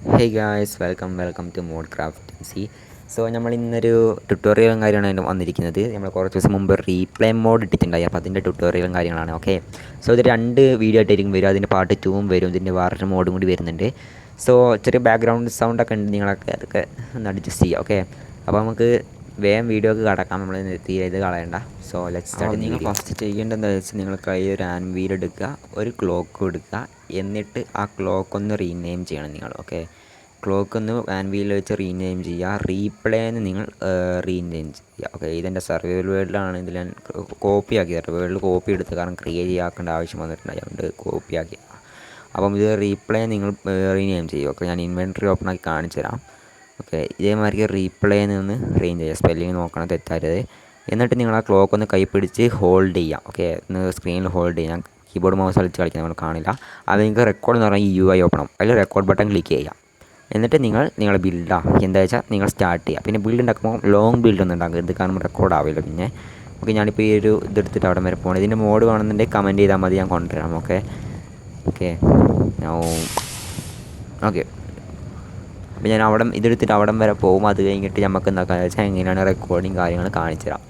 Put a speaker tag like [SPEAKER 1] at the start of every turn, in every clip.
[SPEAKER 1] Hey guys welcome to mod craft C. So നമ്മൾ ഇന്നൊരു ട്യൂട്ടോറിയലും കാര്യമാണ് അതിന് വന്നിരിക്കുന്നത്. നമ്മൾ കുറച്ച് ദിവസം മുമ്പ് റീപ്ലേ മോഡ് ഇട്ടിട്ടുണ്ടായി, അപ്പോൾ അതിൻ്റെ ട്യൂട്ടോറിയലും കാര്യങ്ങളാണ്. ഓക്കെ, സോ ഇത് രണ്ട് വീഡിയോ ആയിട്ടായിരിക്കും വരും. അതിൻ്റെ പാർട്ട് 2 വരും, ഇതിൻ്റെ വേറൊരു മോഡും കൂടി വരുന്നുണ്ട്. സോ ചെറിയ ബാക്ക്ഗ്രൗണ്ട് സൗണ്ടൊക്കെ ഉണ്ട്, നിങ്ങളൊക്കെ അതൊക്കെ ഒന്ന് അഡ്ജസ്റ്റ് ചെയ്യുക. ഓക്കെ, അപ്പോൾ നമുക്ക് വേഗം വീഡിയോക്ക് കടക്കാം, നമ്മൾ തീരെ ഇത് കളയണ്ട. So let's start. നിങ്ങൾ ഫസ്റ്റ് ചെയ്യേണ്ടത് എന്താ വെച്ചാൽ നിങ്ങൾ കയ്യിൽ ഒരു ആൻവീൽ എടുക്കുക, ഒരു ക്ലോക്ക് എടുക്കുക, എന്നിട്ട് ആ ക്ലോക്ക് ഒന്ന് റീനെയിം ചെയ്യണം നിങ്ങൾ. ഓക്കെ, ക്ലോക്ക് ഒന്ന് ആൻവീൽ വെച്ച് റീനെയിം ചെയ്യുക. റീപ്ലേന്ന് നിങ്ങൾ റീനെയിം ചെയ്യുക. ഓക്കെ, ഇതെൻ്റെ സർവൈവൽ വേൾഡിലാണ്. ഇതിൽ ഞാൻ കോപ്പി ആക്കി സർവൈവൽ കോപ്പി എടുത്ത്, കാരണം ക്രിയേറ്റ് ചെയ്യാക്കേണ്ട ആവശ്യം വന്നിട്ടുണ്ട്, അതുകൊണ്ട് കോപ്പി ആക്കി. അപ്പം ഇത് റീപ്ലേ നിങ്ങൾ റീനെയിം ചെയ്യുക. ഓക്കെ, ഞാൻ ഇൻവെൻട്രി ഓപ്പൺ ആക്കി കാണിച്ചു തരാം. ഓക്കെ, ഇതേമാതിരി റീപ്ലേന്ന് ഒന്ന് റീനെയിം ചെയ്യുക, സ്പെല്ലിങ് നോക്കണം തെറ്റാരുത്. എന്നിട്ട് നിങ്ങൾ ആ ക്ലോക്ക് ഒന്ന് കൈ പിടിച്ച് ഹോൾഡ് ചെയ്യാം. ഓക്കെ, ഒന്ന് സ്ക്രീനിൽ ഹോൾഡ് ചെയ്യാം. കീബോർഡ് മൗസ് കളിച്ച് കളിക്കാൻ നമ്മൾ കാണില്ല. അത് നിങ്ങൾക്ക് റെക്കോർഡ് എന്ന് പറഞ്ഞാൽ UI ഓപ്പൺ ആവും, അതിൽ റെക്കോർഡ് ബട്ടൺ ക്ലിക്ക് ചെയ്യുക. എന്നിട്ട് നിങ്ങളുടെ ബിൽഡാണ് എന്താ വെച്ചാൽ നിങ്ങൾ സ്റ്റാർട്ട് ചെയ്യുക. പിന്നെ ബിൽഡ് ഉണ്ടാക്കുമ്പോൾ ലോങ് ബിൽഡ് ഒന്നും ഉണ്ടാക്കരുത്, കാരണം റെക്കോർഡ് ആവില്ല. പിന്നെ ഓക്കെ, ഞാനിപ്പോൾ ഈ ഒരു ഇതെടുത്തിട്ട് അവിടെ വരെ പോകണം. ഇതിൻ്റെ മോഡ് വേണമെന്നുണ്ടെങ്കിൽ കമൻറ്റ് ചെയ്താൽ മതി, ഞാൻ കൊണ്ടുവരാം. ഓക്കെ ഓക്കെ ഓക്കെ അപ്പോൾ ഞാൻ അവിടെ ഇതെടുത്തിട്ട് അവിടം വരെ പോകും. അത് കഴിഞ്ഞിട്ട് നമുക്ക് എന്താക്കാന്ന് വെച്ചാൽ എങ്ങനെയാണ് റെക്കോർഡിങ് കാര്യങ്ങൾ കാണിച്ചു തരാം.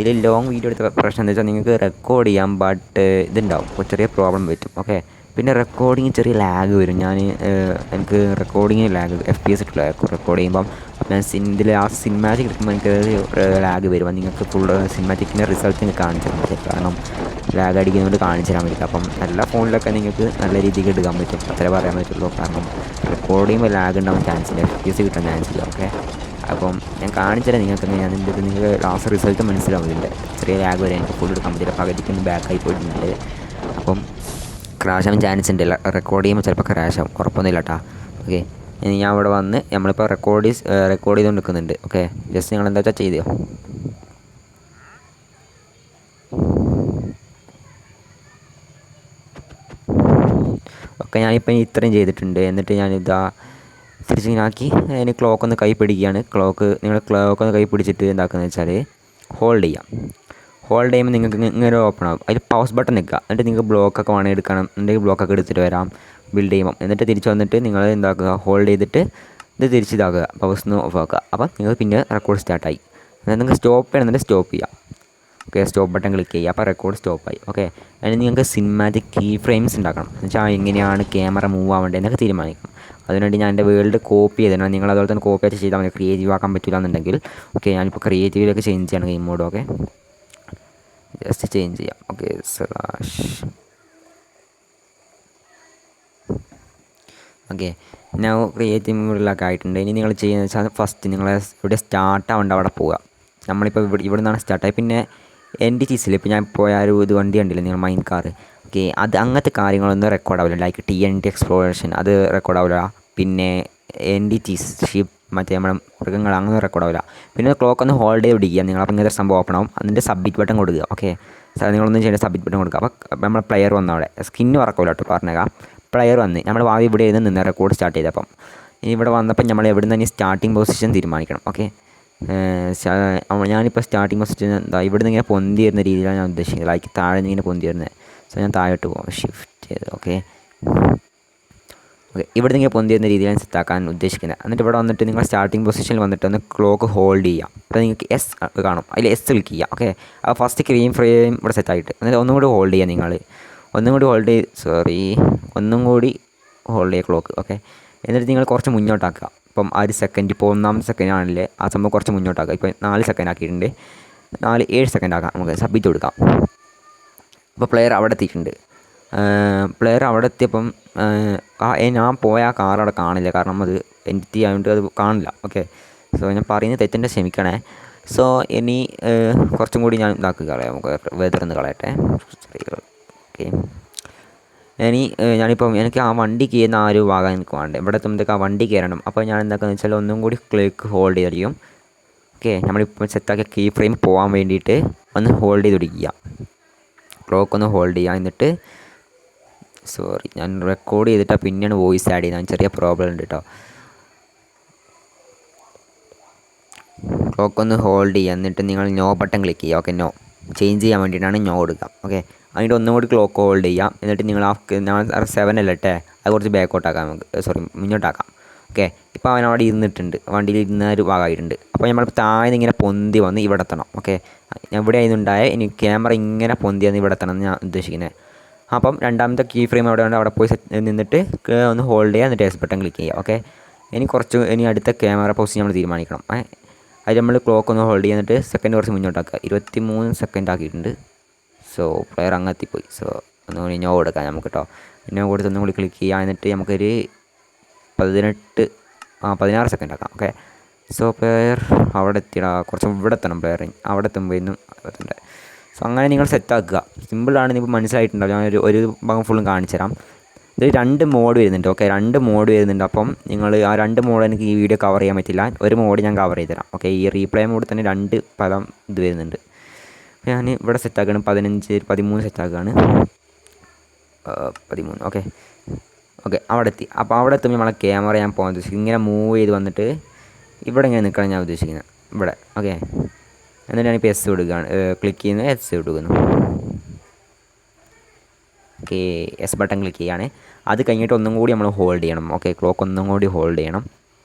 [SPEAKER 1] ഇതിൽ ലോങ് വീഡിയോ എടുത്ത പ്രശ്നം എന്താ വെച്ചാൽ നിങ്ങൾക്ക് റെക്കോർഡ് ചെയ്യാം, ബട്ട് ഇതുണ്ടാവും, ചെറിയ പ്രോബ്ലം പറ്റും. ഓക്കെ, പിന്നെ റെക്കോർഡിങ് ചെറിയ ലാഗ് വരും. എനിക്ക് റെക്കോർഡിങ്ങിന് ലാഗ് FPS ഇട്ടില്ല റെക്കോർഡ് ചെയ്യുമ്പം. ഞാൻ ഇതിൽ ആ സിനിമാറ്റിക് എടുക്കുമ്പോൾ എനിക്ക് ലാഗ് വരും. നിങ്ങൾക്ക് ഫുൾ സിനിമാറ്റിക്കിൻ്റെ റിസൾട്ട് നിങ്ങൾക്ക് കാണിച്ചു തരാൻ പറ്റും, കാരണം ലാഗ് അടിക്കുന്നതുകൊണ്ട് കാണിച്ചു തരാൻ പറ്റില്ല. അപ്പം എല്ലാ ഫോണിലൊക്കെ നിങ്ങൾക്ക് നല്ല രീതിക്ക് എടുക്കാൻ പറ്റും, അത്രേ പറയാൻ പറ്റുള്ളൂ. കാരണം റെക്കോർഡ് ചെയ്യുമ്പോൾ ലാഗ് ഉണ്ടാവാൻ ചാൻസ് ഇല്ല, FPS കിട്ടാൻ ചാൻസ് ഇല്ല. ഓക്കെ, അപ്പം ഞാൻ കാണിച്ചു തരാം നിങ്ങൾക്ക്. ഞാൻ നിങ്ങൾക്ക് ലാസ്റ്റ് റിസൾട്ട് മനസ്സിലാവും. ഇതിൻ്റെ ചെറിയ ലാഗ് വരെ എനിക്ക് ഫുൾ എടുക്കാൻ പറ്റില്ല, പകുതിക്കൊന്ന് ബാക്കായി പോയിട്ടുണ്ട്. അപ്പം ക്രാഷ് ആവാൻ ചാൻസ് ഉണ്ട്. റെക്കോർഡ് ചെയ്യുമ്പോൾ ചിലപ്പോൾ ക്രാഷ് ആവും, ഉറപ്പൊന്നുമില്ല കേട്ടോ. ഓക്കെ, ഞാൻ അവിടെ വന്ന് നമ്മളിപ്പോൾ റെക്കോർഡ് ചെയ്തുകൊണ്ട് നിൽക്കുന്നുണ്ട്. ഓക്കെ, ജസ്റ്റ് നിങ്ങൾ എന്താ വെച്ചാൽ ചെയ്തോ. ഓക്കെ, ഞാനിപ്പോൾ ഇത്രയും ചെയ്തിട്ടുണ്ട്. എന്നിട്ട് ഞാനിതാ തിരിച്ചിങ്ങനാക്കി അതിന് ക്ലോക്ക് ഒന്ന് കൈ പിടിക്കുകയാണ്. നിങ്ങൾ ക്ലോക്ക് ഒന്ന് കൈ പിടിച്ചിട്ട് എന്താക്കുന്നത് വെച്ചാൽ ഹോൾഡ് ചെയ്യാം. ഹോൾഡ് ചെയ്യുമ്പോൾ നിങ്ങൾക്ക് ഇങ്ങനെ ഓപ്പൺ ആകും. അതിൽ പൗസ് ബട്ടൺ നിൽക്കുക. എന്നിട്ട് നിങ്ങൾക്ക് ബ്ലോക്കൊക്കെ വേണമെങ്കിൽ എടുക്കണം എന്നുണ്ടെങ്കിൽ ബ്ലോക്കൊക്കെ എടുത്തിട്ട് വരാം ബിൽഡ് ചെയ്യുമ്പം. എന്നിട്ട് തിരിച്ച് വന്നിട്ട് നിങ്ങൾ എന്താക്കുക, ഹോൾഡ് ചെയ്തിട്ട് ഇത് തിരിച്ചിതാക്കുക, പൗസ് ഓഫ് ആക്കുക. അപ്പം നിങ്ങൾ പിന്നെ റെക്കോർഡ് സ്റ്റാർട്ടായി. അതായത് നിങ്ങൾക്ക് സ്റ്റോപ്പ് ചെയ്യണമെന്നുണ്ടെങ്കിൽ സ്റ്റോപ്പ് ചെയ്യാം. ഓക്കെ, സ്റ്റോപ്പ് ബട്ടൺ ക്ലിക്ക് ചെയ്യുക, അപ്പോൾ റെക്കോർഡ് സ്റ്റോപ്പായി. ഓക്കെ, അതിന് നിങ്ങൾക്ക് സിനിമാറ്റിക് കീ ഫ്രെയിംസ് ഉണ്ടാക്കണം. എന്ന് വെച്ചാൽ എങ്ങനെയാണ് ക്യാമറ മൂവ് ആവേണ്ടത് എന്നൊക്കെ തീരുമാനിക്കണം. അതിനുവേണ്ടി ഞാൻ എൻ്റെ വേൾഡ് കോപ്പി ചെയ്തിട്ടുണ്ട്. നിങ്ങൾ അതുപോലെ തന്നെ കോപ്പി ആയിട്ട് ചെയ്താൽ മതി, ക്രിയേറ്റീവ് ആക്കാൻ പറ്റില്ല എന്നുണ്ടെങ്കിൽ. ഓക്കെ, ഞാനിപ്പോൾ ക്രിയേറ്റീവിലേക്ക് ചേഞ്ച് ചെയ്യണം game mode. Okay, just change ചെയ്യാം. ഓക്കെ, ഓക്കെ, ഞാൻ ക്രിയേറ്റീവ് മോഡിലൊക്കെ ആയിട്ടുണ്ട്. ഇനി നിങ്ങൾ ചെയ്യുന്നത് വെച്ചാൽ ഫസ്റ്റ് നിങ്ങൾ ഇവിടെ സ്റ്റാർട്ട് ആവേണ്ട അവിടെ പോവുക. നമ്മളിപ്പോൾ ഇവിടെ നിന്നാണ് സ്റ്റാർട്ടായി. പിന്നെ NDTCയിൽ ഇപ്പോൾ ഞാൻ പോയ ഒരു ഇത് വണ്ടി കണ്ടില്ല നിങ്ങൾ, മൈൻ കാർ. ഓക്കെ, അങ്ങനത്തെ കാര്യങ്ങളൊന്നും റെക്കോർഡ് ആവില്ല. ലൈക്ക് TNT എക്സ്പ്ലോറേഷൻ അത് റെക്കോർഡ് ആവില്ല. പിന്നെ NDTs ഷിപ്പ് മറ്റേ നമ്മുടെ മൃഗങ്ങൾ അങ്ങനെ റെക്കോർഡ് ആവില്ല. പിന്നെ ക്ലോക്ക് ഒന്ന് ഹോൾഡ് ചെയ്ത് പിടിക്കുക നിങ്ങൾ. അപ്പോൾ ഇങ്ങനത്തെ സംഭവം ഓപ്പൺ ആവും. അതിൻ്റെ സബ്മിറ്റ് ബട്ടൺ കൊടുക്കുക. ഓക്കെ, നിങ്ങളൊന്നും ചെയ്യേണ്ട, സബ്മിറ്റ് ബട്ടൺ കൊടുക്കുക. അപ്പോൾ നമ്മുടെ പ്ലെയർ വന്നു, അവിടെ സ്കിന്ന് വർക്കാവില്ല കേട്ടോ പറഞ്ഞേക്കാം. പ്ലെയർ വന്ന് നമ്മൾ ഭാവി ഇവിടെ ഇരുന്ന് നിന്ന് റെക്കോർഡ് സ്റ്റാർട്ട് ചെയ്തപ്പം ഇവിടെ വന്നപ്പം നമ്മൾ എവിടെ നിന്ന് തന്നെ സ്റ്റാർട്ടിങ് പൊസിഷൻ തീരുമാനിക്കണം. ഓക്കെ, ഞാനിപ്പോൾ സ്റ്റാർട്ടിങ് പൊസിഷൻ എന്താ ഇവിടെ നിന്ന് ഇങ്ങനെ പൊന്തി വരുന്ന രീതിയിലാണ് ഞാൻ ഉദ്ദേശിക്കുന്നത്. ലൈക്ക് താഴെ നിന്ന് ഇങ്ങനെ പൊന്തി വരുന്നത്. സോ ഞാൻ താഴോട്ട് പോകാം, ഷിഫ്റ്റ് ചെയ്ത്. ഓക്കെ ഓക്കെ, ഇവിടെ നിന്ന് ഇങ്ങനെ പൊന്തി വരുന്ന രീതിയിലാണ് സെറ്റാക്കാൻ ഉദ്ദേശിക്കുന്നത്. എന്നിട്ട് ഇവിടെ വന്നിട്ട് നിങ്ങൾ സ്റ്റാർട്ടിങ് പൊസിഷനിൽ വന്നിട്ട് ഒന്ന് ക്ലോക്ക് ഹോൾഡ് ചെയ്യാം. അപ്പോൾ നിങ്ങൾക്ക് S കാണും, അതിൽ S ക്ലിക്ക് ചെയ്യാം. ഓക്കെ, അപ്പോൾ ഫസ്റ്റ് ഫ്രെയിം ഇവിടെ സെറ്റായിട്ട് എന്നിട്ട് ഒന്നും കൂടി ഹോൾഡ് ചെയ്യുക. നിങ്ങൾ ഒന്നും കൂടി ഹോൾഡ് ചെയ്യുക ക്ലോക്ക്. ഓക്കെ, എന്നിട്ട് നിങ്ങൾ കുറച്ച് മുന്നോട്ടാക്കുക. ഇപ്പം ആ ഒരു സെക്കൻഡ്, ഇപ്പോൾ ഒന്നാമത്തെ സെക്കൻഡ് ആണല്ലേ, ആ സംഭവം കുറച്ച് മുന്നോട്ടാക്കുക. ഇപ്പോൾ 4 സെക്കൻഡ് ആക്കിയിട്ടുണ്ട്. 7 സെക്കൻഡ് ആക്കാം. നമുക്ക് സബ്മിറ്റ് കൊടുക്കാം. അപ്പോൾ പ്ലെയർ അവിടെ എത്തിയിട്ടുണ്ട്. പ്ലെയർ അവിടെ എത്തിയപ്പം ഞാൻ പോയ ആ കാർ അവിടെ കാണില്ല, കാരണം അത് എൻറ്റിറ്റി ആയതുകൊണ്ട് അത് കാണില്ല. ഓക്കെ, സോ ഞാൻ പറയുന്നത് തെറ്റിൻ്റെ ക്ഷമിക്കണേ. സോ ഇനി കുറച്ചും കൂടി ഞാൻ കളയാം. നമുക്ക് വെതർന്ന് കളയട്ടെ. ഓക്കെ, ഞാനിപ്പം എനിക്ക് ആ വണ്ടി കയറുന്ന ആ ഒരു ഭാഗം എനിക്ക് വേണ്ടത്. ഇവിടെ എത്തുമ്പോഴത്തേക്ക് ആ വണ്ടി കയറണം. അപ്പോൾ ഞാൻ എന്താക്കാന്ന് വെച്ചാൽ ഒന്നും കൂടി ക്ലിക്ക് ഹോൾഡ് ചെയ്തിരിക്കും. ഓക്കെ, നമ്മളിപ്പോൾ സെറ്റാക്കിയ കീ ഫ്രെയിം പോകാൻ വേണ്ടിയിട്ട് ഒന്ന് ഹോൾഡ് ചെയ്ത് പിടിക്കുക. ക്ലോക്ക് ഒന്ന് ഹോൾഡ് ചെയ്യുക. എന്നിട്ട് ഞാൻ റെക്കോർഡ് ചെയ്തിട്ടാണ് പിന്നെയാണ് വോയിസ് ആഡ് ചെയ്യുന്നത്. ചെറിയ പ്രോബ്ലം ഉണ്ട് കേട്ടോ. ക്ലോക്ക് ഒന്ന് ഹോൾഡ് ചെയ്യുക. എന്നിട്ട് നിങ്ങൾ നോ ബട്ടൺ ക്ലിക്ക് ചെയ്യുക. ഓക്കെ, നോ ചേഞ്ച് ചെയ്യാൻ വേണ്ടിയിട്ടാണ് നോ കൊടുക്കുക. ഓക്കെ, അതിൻ്റെ ഒന്നും കൂടി ക്ലോക്ക് ഹോൾഡ് ചെയ്യാം. എന്നിട്ട് നിങ്ങൾ 7 അല്ല ഇട്ടേ, അത് കുറച്ച് ബാക്കോട്ടാക്കാം. നമുക്ക് മുന്നോട്ടാക്കാം. ഓക്കെ. ഇപ്പോൾ അവൻ അവിടെ ഇരുന്നിട്ടുണ്ട്, വണ്ടിയിൽ ഇരുന്ന ഒരു ഭാഗമായിട്ടുണ്ട്. അപ്പോൾ നമ്മൾ താഴെ ഇങ്ങനെ പൊന്തി വന്ന് ഇവിടെ എത്തണം. ഓക്കെ, എവിടെ ആയിരുന്നുണ്ടായ ഇനി ക്യാമറ ഇങ്ങനെ പൊന്തി വന്ന് ഇവിടെ എത്തണം എന്ന് ഞാൻ ഉദ്ദേശിക്കുന്നത്. അപ്പം രണ്ടാമത്തെ കീ ഫ്രെയിം അവിടെ ഉണ്ട്, അവിടെ പോയി നിന്നിട്ട് ഒന്ന് ഹോൾഡ് ചെയ്യുക, എന്നിട്ട് എസ് ബട്ടൺ ക്ലിക്ക് ചെയ്യുക. ഓക്കെ, ഇനി അടുത്ത ക്യാമറ പൊസിഷൻ നമ്മൾ തീരുമാനിക്കണം. അത് നമ്മൾ ക്ലോക്ക് ഒന്ന് ഹോൾഡ് ചെയ്തിട്ട് സെക്കൻഡ് കുറച്ച് മുന്നോട്ടാക്കുക. 23 സെക്കൻഡ് ആക്കിയിട്ടുണ്ട്. സോ പ്ലെയർ അങ്ങ് എത്തിപ്പോയി. സോ ഒന്നുകൂടി ഇനോ കൊടുക്കാം നമുക്ക് കേട്ടോ. ഇനോ കൊടുത്ത് ഒന്നും കൂടി ക്ലിക്ക് ചെയ്യുക, എന്നിട്ട് നമുക്കൊരു 16 സെക്കൻഡ് ആക്കാം. ഓക്കെ, സോ പ്ലെയർ അവിടെ എത്തിയിടാ, കുറച്ച് ഇവിടെ എത്തണം പ്ലെയർ, അവിടെ എത്തുമ്പോഴേക്കും എത്തണ്ടേ. സോ അങ്ങനെ നിങ്ങൾ സെറ്റാക്കുക. സിമ്പിളാണ്, നിങ്ങൾക്ക് മനസ്സിലായിട്ടുണ്ടാവും. ഞാൻ ഒരു ഭാഗം ഫുള്ളും കാണിച്ചു തരാം. ഇത് 2 മോഡ് വരുന്നുണ്ട്. ഓക്കെ, 2 മോഡ് വരുന്നുണ്ട്. അപ്പം നിങ്ങൾ ആ 2 മോഡ് എനിക്ക് ഈ വീഡിയോ കവർ ചെയ്യാൻ പറ്റില്ല. ഒരു മോഡ് ഞാൻ കവർ ചെയ്ത് തരാം. ഓക്കെ, ഈ റീപ്ലേ മോഡ് തന്നെ 2 പദം ഇത് വരുന്നുണ്ട്. ഞാൻ ഇവിടെ സെറ്റാക്കുകയാണ്, 13 സെറ്റാക്കുകയാണ്. 13. ഓക്കെ അവിടെ എത്തി. അപ്പോൾ അവിടെ എത്തുമ്പോൾ നമ്മളെ ക്യാമറ ഞാൻ പോകാൻ ഉദ്ദേശിക്കുന്നത് ഇങ്ങനെ മൂവ് ചെയ്ത് വന്നിട്ട് ഇവിടെ ഇങ്ങനെ നിൽക്കണം ഞാൻ ഉദ്ദേശിക്കുന്നത്, ഇവിടെ. ഓക്കെ, എന്നിട്ട് ഞാനിപ്പോൾ എസ് കൊടുക്കുകയാണ്, ക്ലിക്ക് ചെയ്യുന്നത്, എസ് കൊടുക്കുന്നു. ഓക്കെ, എസ് ബട്ടൺ ക്ലിക്ക് ചെയ്യുകയാണ്. അത് കഴിഞ്ഞിട്ട് ഒന്നും കൂടി നമ്മൾ ഹോൾഡ് ചെയ്യണം. ഓക്കെ, ക്ലോക്ക് ഒന്നും കൂടി ഹോൾഡ് ചെയ്യണം.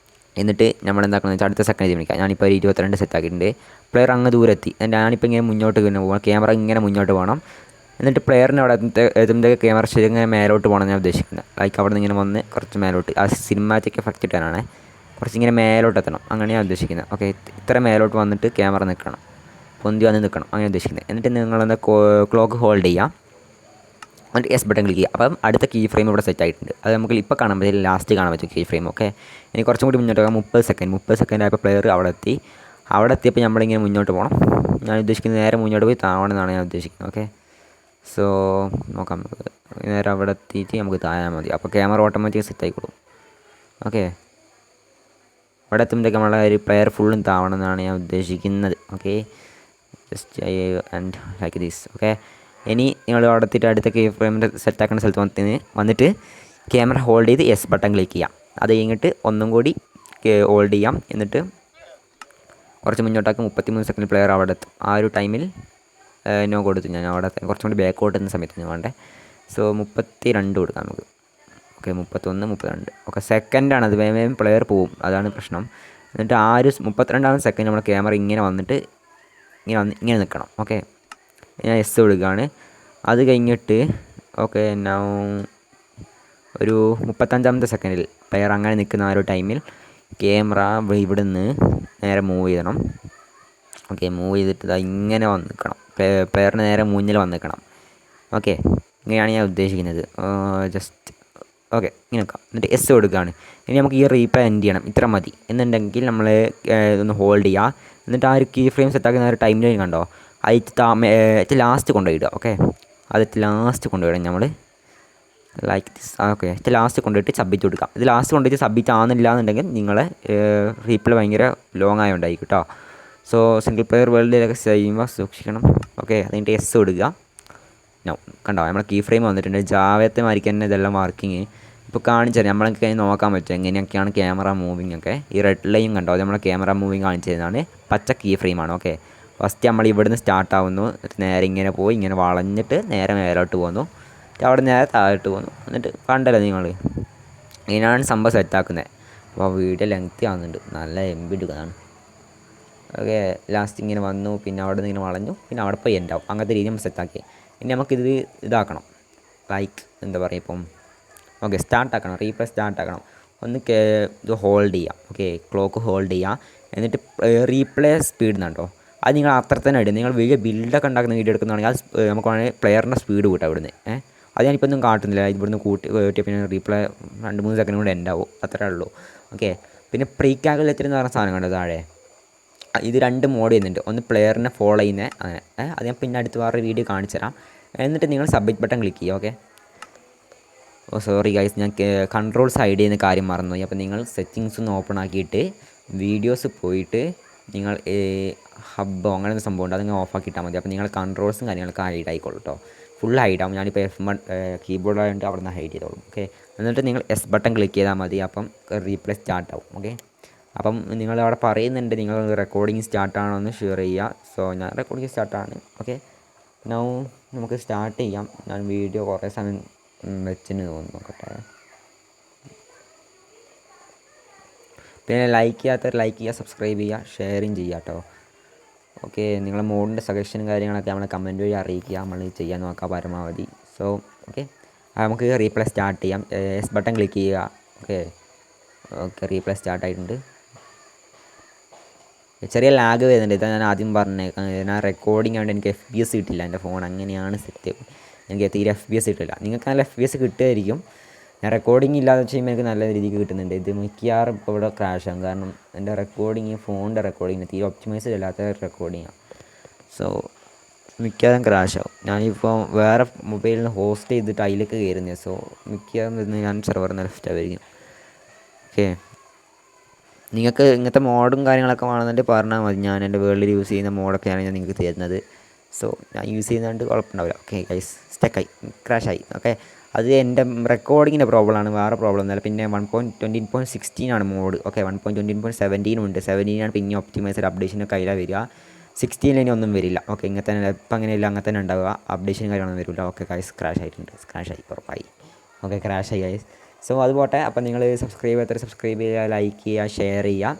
[SPEAKER 1] എന്നിട്ട് നമ്മൾ എന്താക്കണമെന്ന് വെച്ചാൽ അടുത്ത സെക്കൻഡ് തീരുമാനിക്കാം. ഞാനിപ്പോൾ ഒരു 22 സെറ്റാക്കിയിട്ടുണ്ട്. പ്ലെയർ അങ്ങ് ദൂരെത്തി. ഞാനിപ്പോൾ ഇങ്ങനെ മുന്നോട്ട് ഇങ്ങനെ പോകണം, ക്യാമറ ഇങ്ങനെ മുന്നോട്ട് പോകണം. എന്നിട്ട് പ്ലെയറിന് അവിടെ എത്തുമ്പോഴത്തേക്ക് ക്യാമറ ശരി ഇങ്ങനെ മേലോട്ട് പോകണം ഞാൻ ഉദ്ദേശിക്കുന്നത്. ലൈക്ക് അവിടെ നിന്ന് ഇങ്ങനെ വന്ന് കുറച്ച് മേലോട്ട്, ആ സിനിമാറ്റിക് എഫക്റ്റ് ഇട്ടാനാണ്, കുറച്ചിങ്ങനെ മേലോട്ട് എത്തണം, അങ്ങനെയാണ് ഉദ്ദേശിക്കുന്നത്. ഓക്കെ, ഇത്ര മേലോട്ട് വന്നിട്ട് ക്യാമറ നിൽക്കണം, പൊന്തി വന്ന് നിൽക്കണം, അങ്ങനെ ഉദ്ദേശിക്കുന്നത്. എന്നിട്ട് നിങ്ങളെന്താ ക്ലോക്ക് ഹോൾഡ് ചെയ്യാം, എന്നിട്ട് എസ് ബട്ടൺ ക്ലിക്ക് ചെയ്യുക. അപ്പം അടുത്ത കീ ഫ്രെയിം ഇവിടെ സെറ്റ് ആയിട്ടുണ്ട്. അത് നമുക്ക് ഇപ്പോൾ കാണാൻ പറ്റില്ല, ലാസ്റ്റ് കാണാൻ പറ്റും കീ ഫ്രെയിം. ഓക്കെ, ഇനി കുറച്ചും കൂടി മുന്നോട്ട് പോകാം. 30 സെക്കൻഡ് ആയപ്പോൾ പ്ലെയർ അവിടെ എത്തിയപ്പോൾ നമ്മളിങ്ങനെ മുന്നോട്ട് പോകണം. ഞാൻ ഉദ്ദേശിക്കുന്നത് നേരെ മുന്നോട്ട് പോയി താവണമെന്നാണ് ഞാൻ ഉദ്ദേശിക്കുന്നത്. ഓക്കെ, സോ നോക്കാം, നമുക്ക് നേരെ അവിടെ എത്തിയിട്ട് നമുക്ക് താഴാൻ മതി. അപ്പോൾ ക്യാമറ ഓട്ടോമാറ്റിക് സെറ്റ് ആയിക്കോളും. ഓക്കെ, അവിടെ എത്തുമ്പോഴത്തേക്ക് നമ്മളെ ഒരു പ്ലെയർ ഫുള്ളും താവണമെന്നാണ് ഞാൻ ഉദ്ദേശിക്കുന്നത്. Okay, just and like these. Okay, ഇനി നിങ്ങൾ അവിടെ എത്തിയിട്ട് അടുത്ത കീ ഫ്രെയിമിൻ്റെ സെറ്റാക്കുന്ന സ്ഥലത്ത് വന്നിട്ട് ക്യാമറ ഹോൾഡ് ചെയ്ത് എസ് ബട്ടൺ ക്ലിക്ക് ചെയ്യാം. അത് കഴിഞ്ഞിട്ട് ഒന്നും കൂടി ഹോൾഡ് ചെയ്യാം. എന്നിട്ട് കുറച്ച് മുന്നോട്ടാക്കി 33 സെക്കൻഡ് പ്ലെയർ അവിടെ എത്തും. ആ ഒരു ടൈമിൽ നോ കൊടുത്തു ഞാൻ അവിടെ കുറച്ചും കൂടി ബാക്കോട്ട് എത്തുന്ന സമയത്ത് ഞാൻ വേണ്ടേ. സോ 32 കൊടുക്കാം നമുക്ക്. ഓക്കെ, 31, 32. ഓക്കെ, സെക്കൻഡാണ് അത്, വേഗം പ്ലെയർ പോവും, അതാണ് പ്രശ്നം. എന്നിട്ട് ആ ഒരു 32ാമത്തെ സെക്കൻഡ് നമ്മുടെ ക്യാമറ ഇങ്ങനെ വന്നിട്ട് ഇങ്ങനെ നിൽക്കണം. ഓക്കെ, ഞാൻ എസ് കൊടുക്കുകയാണ്. അത് കഴിഞ്ഞിട്ട് ഓക്കെ, ഞാൻ ഒരു 35ാമത്തെ സെക്കൻഡിൽ പ്ലെയർ അങ്ങനെ നിൽക്കുന്ന ആ ഒരു ടൈമിൽ ക്യാമറ ഇവിടെ നിന്ന് നേരെ മൂവ് ചെയ്യണം. ഓക്കെ, മൂവ് ചെയ്തിട്ട് ഇങ്ങനെ വന്ന് നിൽക്കണം, പ്ലെയറിന് നേരെ മുന്നിൽ വന്ന് നിൽക്കണം. ഓക്കെ, ഇങ്ങനെയാണ് ഞാൻ ഉദ്ദേശിക്കുന്നത്. ജസ്റ്റ് ഓക്കെ, ഇങ്ങനെ നിൽക്കാം. എന്നിട്ട് എസ് കൊടുക്കുകയാണ്. ഇനി നമുക്ക് ഈ റീപ്ലേ എൻഡ് ചെയ്യണം, ഇത്ര മതി എന്നുണ്ടെങ്കിൽ നമ്മൾ ഇതൊന്ന് ഹോൾഡ് ചെയ്യുക. എന്നിട്ട് ആ ഒരു കീ ഫ്രെയിം സെറ്റാക്കുന്ന ഒരു ടൈം ലൈൻ കണ്ടോ, അത് ലാസ്റ്റ് കൊണ്ടുപോയിടുക. ഓക്കെ, അത് ലാസ്റ്റ് കൊണ്ടുപോയിടാം നമ്മൾ, ലൈക്ക് ദിസ്. ഓക്കെ, ലാസ്റ്റ് കൊണ്ടുപോയിട്ട് സബ്മിറ്റ് കൊടുക്കാം. ഇത് ലാസ്റ്റ് കൊണ്ടുപോയിട്ട് സബ്മിറ്റ് ആകുന്നില്ല എന്നുണ്ടെങ്കിൽ നിങ്ങളെ റീപ്ലേ ഭയങ്കര ലോങ് ആയതുകൊണ്ടായിരിക്കും കേട്ടോ. സോ സിംഗിൾ പ്ലെയർ വേൾഡിലൊക്കെ ചെയ്യുമ്പോൾ സൂക്ഷിക്കണം. ഓക്കെ, അതിൻ്റെ എസ് കൊടുക്കുക. കണ്ടോ, നമ്മുടെ കീ ഫ്രെയിം വന്നിട്ടുണ്ട്. ജാവത്തെ മാതിരിക്ക് തന്നെ ഇതെല്ലാം വർക്കിങ് ഇപ്പോൾ കാണിച്ചാൽ നമ്മളൊക്കെ നോക്കാൻ പറ്റും എങ്ങനെയൊക്കെയാണ് ക്യാമറ മൂവിങ് ഒക്കെ. ഈ റെഡ് ലൈൻ കണ്ടോ, അത് നമ്മളെ ക്യാമറ മൂവിങ് കാണിച്ചു തരുന്നതാണ്. പച്ച കീ ഫ്രെയിമാണ്. ഓക്കെ, ഫസ്റ്റ് നമ്മൾ ഇവിടുന്ന് സ്റ്റാർട്ടാവുന്നു, നേരെ ഇങ്ങനെ പോയി ഇങ്ങനെ വളഞ്ഞിട്ട് നേരെ മേലോട്ട് പോകുന്നു, അവിടെ നേരെ താഴോട്ട് പോകുന്നു. എന്നിട്ട് കണ്ടല്ലോ നിങ്ങൾ, ഇങ്ങനെയാണ് സംഭവം സെറ്റാക്കുന്നത്. അപ്പോൾ വീഡിയോ ലെങ്തി ആവുന്നുണ്ട്, നല്ല MB എടുക്കുന്നതാണ്. ഓക്കെ, ലാസ്റ്റ് ഇങ്ങനെ വന്നു, പിന്നെ അവിടെ നിന്ന് ഇങ്ങനെ വളഞ്ഞു, പിന്നെ അവിടെ പോയി എൻഡാവും. അങ്ങനത്തെ രീതി നമ്മൾ സെറ്റാക്കി. ഇനി നമുക്കിത് ഇതാക്കണം, ലൈക്ക് എന്താ പറയുക, ഇപ്പം ഓക്കെ സ്റ്റാർട്ടാക്കണം, റീപ്ലേ സ്റ്റാർട്ടാക്കണം. ഒന്ന് ഇത് ഹോൾഡ് ചെയ്യാം. ഓക്കെ, ക്ലോക്ക് ഹോൾഡ് ചെയ്യുക. എന്നിട്ട് റീപ്ലേ സ്പീഡ് എന്നുണ്ടോ, അത് നിങ്ങൾ അത്ര തന്നെ ഇടും. നിങ്ങൾ വലിയ ബിൽഡൊക്കെ ഉണ്ടാക്കുന്ന വീഡിയോ എടുക്കുന്നതാണെങ്കിൽ അത് നമുക്ക് വേണമെങ്കിൽ പ്ലെയറിൻ്റെ സ്പീഡ് കൂട്ടാം ഇവിടുന്ന്. അത് ഞാനിപ്പോൾ ഒന്നും കാട്ടുന്നില്ല, ഇവിടുന്ന് കൂട്ടിയ പിന്നെ റീപ്ലേ 2-3 സെക്കൻഡ് കൊണ്ട് എൻഡാവും, അത്രേ ഉള്ളൂ. ഓക്കെ, പിന്നെ പ്രീ കാൽക്കുലേറ്റർ എന്ന് പറഞ്ഞ സാധനം കണ്ടോ താഴെ, ഇത് 2 മോഡ് ചെയ്യുന്നുണ്ട്. ഒന്ന് പ്ലെയറിനെ ഫോളോ ചെയ്യുന്നത്, അങ്ങനെ അത് ഞാൻ പിന്നെ അടുത്ത് വേറെ വീഡിയോ കാണിച്ചു തരാം. എന്നിട്ട് നിങ്ങൾ സബ്മിറ്റ് ബട്ടൺ ക്ലിക്ക് ചെയ്യുക. ഓക്കെ, സോറി ഗൈസ്, ഞാൻ കൺട്രോൾസ് ഹൈഡ് ചെയ്യുന്ന കാര്യം മറന്നുപോയി. അപ്പോൾ നിങ്ങൾ സെറ്റിങ്സ് ഒന്ന് ഓപ്പൺ ആക്കിയിട്ട് വീഡിയോസ് പോയിട്ട് നിങ്ങൾ ഹബ്ബോ അങ്ങനെ ഒരു സംഭവം ഉണ്ട്, അതങ്ങനെ ഓഫാക്കിയിട്ടാൽ മതി. അപ്പോൾ നിങ്ങൾ കൺട്രോൾസും കാര്യങ്ങളൊക്കെ ഹൈഡ് ആയിക്കോളൂ കേട്ടോ, ഫുൾ ഹൈഡാവും. ഞാനിപ്പോൾ F1 കീബോർഡായതുകൊണ്ട് അവിടെ നിന്ന് ഹൈഡ് ചെയ്തോളും. ഓക്കെ, എന്നിട്ട് നിങ്ങൾ എസ് ബട്ടൺ ക്ലിക്ക് ചെയ്താൽ മതി. അപ്പം റീപ്ലേ സ്റ്റാർട്ടാവും. ഓക്കെ, അപ്പം നിങ്ങളവിടെ പറയുന്നുണ്ട് നിങ്ങൾ റെക്കോർഡിങ് സ്റ്റാർട്ടാണോ എന്ന് ഷെയർ ചെയ്യുക. സോ ഞാൻ റെക്കോർഡിങ് സ്റ്റാർട്ടാണ്. ഓക്കെ, നൗ നമുക്ക് സ്റ്റാർട്ട് ചെയ്യാം. ഞാൻ വീഡിയോ കുറേ സമയം വെച്ചിന് തോന്നുന്നു, നോക്കട്ടെ. പിന്നെ ലൈക്ക് ചെയ്യാത്തവർ ലൈക്ക് ചെയ്യുക, സബ്സ്ക്രൈബ് ചെയ്യുക, ഷെയറും ചെയ്യുക കേട്ടോ. ഓക്കെ, നിങ്ങളെ മോഡിൻ്റെ സജഷനും കാര്യങ്ങളൊക്കെ നമ്മളെ കമൻറ്റ് വഴി അറിയിക്കുക, നമ്മൾ ചെയ്യാൻ നോക്കാം പരമാവധി. സോ ഓക്കെ, നമുക്ക് റീപ്ലേ സ്റ്റാർട്ട് ചെയ്യാം. എസ് ബട്ടൺ ക്ലിക്ക് ചെയ്യുക. ഓക്കെ ഓക്കെ, റീപ്ലേ സ്റ്റാർട്ട് ആയിട്ടുണ്ട്. ചെറിയ ലാഗ് വരുന്നുണ്ട്, ഇതാ ഞാൻ ആദ്യം പറഞ്ഞേക്കാം. ഞാൻ റെക്കോർഡിംഗ് ആയതുകൊണ്ട് എനിക്ക് FPS കിട്ടില്ല, എൻ്റെ ഫോൺ അങ്ങനെയാണ് സെറ്റ്. എനിക്ക് തീരെ FPS കിട്ടില്ല. നിങ്ങൾക്ക് നല്ല FPS കിട്ടുമായിരിക്കും. ഞാൻ റെക്കോർഡിംഗ് ഇല്ലാതെ വെച്ച് കഴിയുമ്പോൾ എനിക്ക് നല്ല രീതിക്ക് കിട്ടുന്നുണ്ട്. ഇത് മിക്കവാറും ഇപ്പോൾ ഇവിടെ ക്രാഷാകും, കാരണം എൻ്റെ റെക്കോർഡിങ് ഫോണിൻ്റെ റെക്കോർഡിങ് തീരെ ഒപ്റ്റിമൈസ്ഡ് അല്ലാത്ത റെക്കോർഡിങ്ങാണ്. സോ മിക്കവാറും ക്രാഷാവും. ഞാനിപ്പോൾ വേറെ മൊബൈലിൽ നിന്ന് ഹോസ്റ്റ് ചെയ്തിട്ട് അതിലേക്ക് കയറുന്നത്. സോ മിക്കവാറും വരുന്നത് ഞാൻ സെർവറിൽ നിന്ന് ലെഫ്റ്റ് ആയിരിക്കും. ഓക്കെ, നിങ്ങൾക്ക് ഇങ്ങനത്തെ മോഡും കാര്യങ്ങളൊക്കെ വേണമെന്നുണ്ടെങ്കിൽ പറഞ്ഞാൽ മതി. ഞാൻ എൻ്റെ വേൾഡിൽ യൂസ് ചെയ്യുന്ന മോഡൊക്കെയാണ് ഞാൻ നിങ്ങൾക്ക് തരുന്നത്. സോ ഞാൻ യൂസ് ചെയ്യുന്നതുകൊണ്ട് കുഴപ്പമുണ്ടാവില്ല. ഓക്കെ ഗൈസ്, സ്റ്റക്കായി, ക്രാഷായി. ഓക്കെ, അത് എൻ്റെ റെക്കോർഡിങ്ങിൻ്റെ പ്രോബ്ലമാണ്, വേറെ പ്രോബ്ലം ഒന്നുമല്ല. പിന്നെ 1.20.16 ആണ് മോഡ്. ഓക്കെ, 1.20.17 ഉണ്ട്. 17 പിന്നെ ഒപ്റ്റിമൈസർ അപ്ഡേഷനൊക്കെ അതിലാണ് വരിക. 16 ഇനി ഒന്നും വരില്ല. ഓക്കെ, ഇങ്ങനെ തന്നെ ഇപ്പം അങ്ങനെയില്ല, അങ്ങനെ തന്നെ ഉണ്ടാവുക. അപ്ഡേഷനും കാര്യങ്ങളൊന്നും വരില്ല. ഓക്കെ ഗൈസ്, ക്രാഷ് ആയിട്ടുണ്ട്, ക്രാഷായി ഉറപ്പായി. Okay, ക്രാഷായി guys. സോ അത് പോട്ടെ. അപ്പം നിങ്ങൾ സബ്സ്ക്രൈബ് ചെയ്യാത്തവർ സബ്സ്ക്രൈബ് ചെയ്യുക, ലൈക്ക് ചെയ്യുക, ഷെയർ ചെയ്യുക.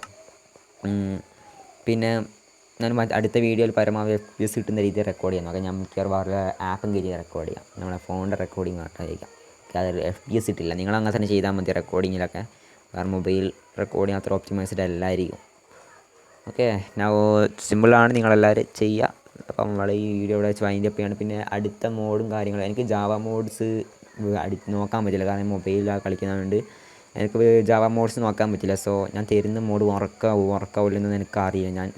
[SPEAKER 1] പിന്നെ ഞാൻ അടുത്ത വീഡിയോയിൽ പരമാവധി FPS കിട്ടുന്ന രീതിയിൽ റെക്കോർഡ് ചെയ്യാം. നോക്കാം, ഞാൻ മിക്കവാറും വേറെ ആപ്പും കയറി റെക്കോർഡ് ചെയ്യാം. നമ്മുടെ ഫോണിൻ്റെ റെക്കോർഡിങ് ആയിട്ടായിരിക്കാം. അത് FPS ഇട്ടില്ല. നിങ്ങൾ അങ്ങനെ തന്നെ ചെയ്താൽ മതി റെക്കോർഡിങ്ങിലൊക്കെ. കാരണം മൊബൈൽ റെക്കോർഡിങ് അത്ര ഒപ്റ്റിമൈസ്ഡ് അല്ലായിരിക്കും. ഓക്കെ, ഞാൻ സിമ്പിളാണ്, നിങ്ങളെല്ലാവരും ചെയ്യുക. അപ്പം നമ്മൾ ഈ വീഡിയോ ഇവിടെ വെച്ച് വൈൻഡ് അപ്പ് ചെയ്യാണ്. പിന്നെ അടുത്ത മോഡും കാര്യങ്ങളും എനിക്ക് ജാവ മോഡ്സ് നോക്കാൻ പറ്റില്ല, കാരണം മൊബൈലിലാണ് കളിക്കുന്നതുകൊണ്ട് എനിക്ക് ജാവ മോഡ്സ് നോക്കാൻ പറ്റില്ല. സോ ഞാൻ തരുന്ന മോഡ് വർക്കാവില്ലെന്ന് എനിക്കറിയില്ല. ഞാൻ